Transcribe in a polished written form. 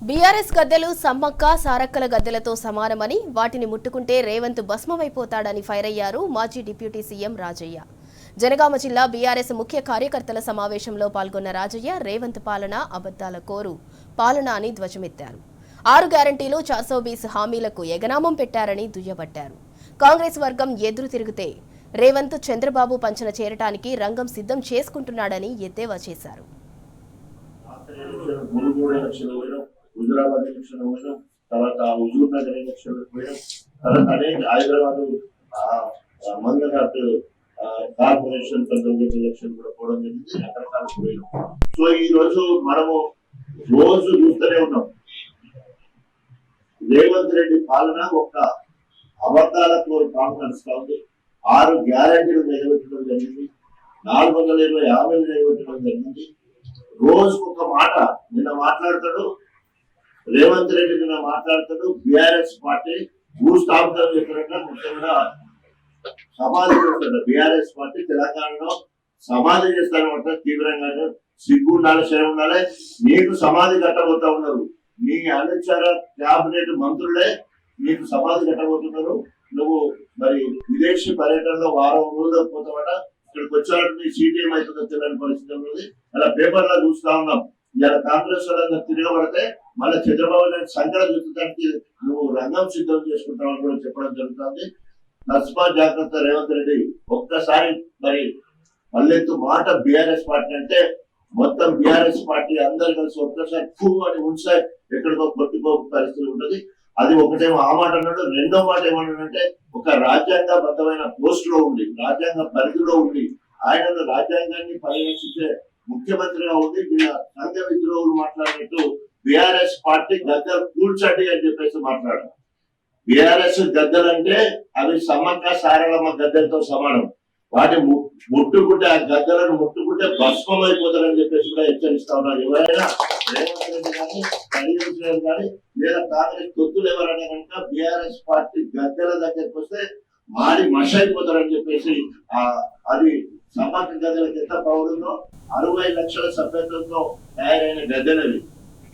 BRS గద్దెలు Sammakka సారక్కల గద్దెలతో సమానమని వాటిని ముట్టుకుంటే రేవంత్ భస్మమైపోతాడని ఫైర్ అయ్యారు మాజీ డిప్యూటీ సీఎం రాజయ్య. జనగామ జిల్లా బీఆర్ఎస్ ముఖ్య కార్యకర్తల సమావేశంలో పాల్గొన్న రాజయ్య రేవంత్ పాలన అబద్దాల కోరు పాలన అని ధ్వజమెత్తారు. 6 గ్యారంటీలు 420 హామీలకు ఎగనామం పెట్టారని దుయ్యబట్టారు. కాంగ్రెస్ వర్గం ఎదురు తిరిగితే రేవంత్ చంద్రబాబు పంచన చేరటానికి రంగం సిద్ధం చేసుకుంటున్నాడని ఎద్దేవా చేశారు. హుజురాబాద్ ఎలక్షన్ పోయినాం, తర్వాత హుజూర్ నగర్ ఎలక్షన్ పోయినాం, తర్వాత అనేక హైదరాబాద్ మంగళాట్ కార్పొరేషన్ ఎలక్షన్ కూడా పోవడం జరిగింది. రకరకాల పోయినాం. సో ఈ రోజు మనము రోజు చూస్తూనే ఉన్నాం, రేవంత్ రెడ్డి పాలన ఒక్క అబద్ధాలకు పాలన నడుస్తా ఉంది. 6 గ్యారంటీలు నెరవేర్చడం జరిగింది, 420 హామీలు నెరవేర్చడం జరిగింది. రోజుకు ఒక మాట నిన్న మాట్లాడతాడు రేవంత్ రెడ్డి, నిన్న మాట్లాడతాడు బీఆర్ఎస్ పార్టీ భూస్థాపితం చేస్తున్నట్టు ముఖ్యంగా సమాధి చేస్తాడు. బీఆర్ఎస్ పార్టీ తెలంగాణలో సమాధి చేస్తానమాట తీవ్రంగా. సిగ్గు ఉండాలి, శరం ఉండాలి. నీకు సమాధి కట్టబోతా ఉన్నారు, నీ అనుచర క్యాబినెట్ మంత్రులే నీకు సమాధి కట్టబోతున్నారు. నువ్వు మరి విదేశీ పర్యటనలో వారం రోజులు పోతామట, ఇక్కడికి వచ్చారంటే నీ సీట్ ఏమైతుందో తెలియని పరిస్థితి ఉన్నది. అలా పేపర్లో చూస్తా ఉన్నాం. ఇలా కాంగ్రెస్ వాళ్ళందరూ తిరగబడితే మళ్ళీ చంద్రబాబు నాయుడు సంఖ్యలో చూడటానికి నువ్వు రంగం సిద్ధం చేసుకుంటామని కూడా చెప్పడం జరుగుతుంది. నస్మా జాగ్రత్త రేవంత్ రెడ్డి. ఒక్కసారి మరి మళ్ళెత్తు మాట బీఆర్ఎస్ పార్టీ అంటే మొత్తం బీఆర్ఎస్ పార్టీ అందరు కలిసి ఒక్కసారి ఫూ అని ఉంచే ఎక్కడికో కొట్టుకో పరిస్థితి ఉంటుంది. అది ఒకటేమో ఆ మాట అన్నాడు. రెండో మాట ఏమన్నాడంటే ఒక రాజ్యాంగబద్ధమైన పోస్ట్ లో ఉండి, రాజ్యాంగ పరిధిలో ఉండి ఆయన రాజ్యాంగాన్ని పరిరక్షించే ముఖ్యమంత్రిగా ఉంది. వీళ్ళ సంఘ విద్రోహులు మాట్లాడినట్టు బీఆర్ఎస్ పార్టీ గద్దలు కూల్చండి అని చెప్పేసి మాట్లాడారు. బీఆర్ఎస్ గద్దలు అంటే అవి సమ్మక్క సారలమ్మ గద్దలతో సమానం. వాటి ముట్టుకుంటే ఆ గద్దలను ముట్టుకుంటే భస్మం అయిపోతారని చెప్పేసి కూడా హెచ్చరిస్తా ఉన్నారు. ఎవరైనా రేవంత్ రెడ్డి కానీ కళ్యాణ్ కానీ లేదా కాంగ్రెస్ తొత్తులు ఎవరైనా కనుక బీఆర్ఎస్ పార్టీ గద్దెల దగ్గరికి వస్తే మాడి మష అయిపోతారని చెప్పేసి అది సమ్మక్క గద్దెలకు ఎంత పౌరుందో 60 లక్షల సభ్యత్వంతో తయారైన గద్దెలవి.